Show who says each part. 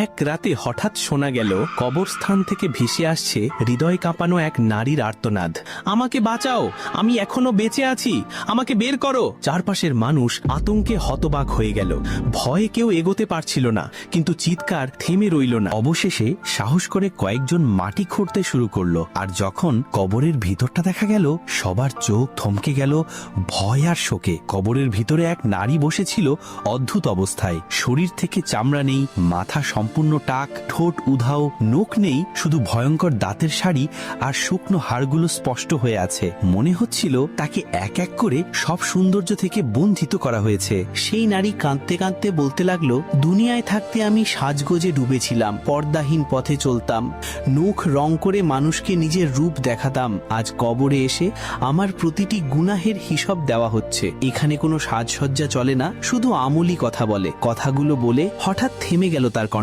Speaker 1: এক রাতে হঠাৎ শোনা গেল কবরস্থান থেকে ভেসে আসছে হৃদয় কাঁপানো এক নারীর আর্তনাদ। আমাকে বাঁচাও, আমি এখনো বেঁচে আছি, আমাকে বের করো। চারপাশের মানুষ আতঙ্কে হতবাক হয়ে গেল। ভয়ে কেউ এগোতে পারছিল না, কিন্তু চিৎকার থেমে রইল না।
Speaker 2: অবশেষে সাহস করে কয়েকজন মাটি খুঁড়তে শুরু করলো, আর যখন কবরের ভিতরটা দেখা গেল সবার চোখ থমকে গেল ভয় আর শোকে। কবরের ভিতরে এক নারী বসেছিল অদ্ভুত অবস্থায়। শরীর থেকে চামড়া নেই, মাথা সম্পূর্ণ টাক, ঠোঁট উধাও, নখ নেই, শুধু ভয়ঙ্কর দাঁতের শাড়ি আর শুকনো হাড়গুলো স্পষ্ট হয়ে আছে। মনে হচ্ছিল তাকে এক এক করে সব সৌন্দর্য থেকে বঞ্চিত করা হয়েছে।
Speaker 1: সেই নারী কাঁদতে কাঁদতে বলতে লাগলো, দুনিয়ায় থাকতে আমি সাজগোজে ডুবেছিলাম, পর্দাহীন পথে চলতাম, নখ রং করে মানুষকে নিজের রূপ দেখাতাম। আজ কবরে এসে আমার প্রতিটি গুনাহের হিসাব দেওয়া হচ্ছে। এখানে কোনো সাজসজ্জা চলে না, শুধু আমলি কথা বলে। কথাগুলো বলে হঠাৎ থেমে গেল তার কণ্ঠ।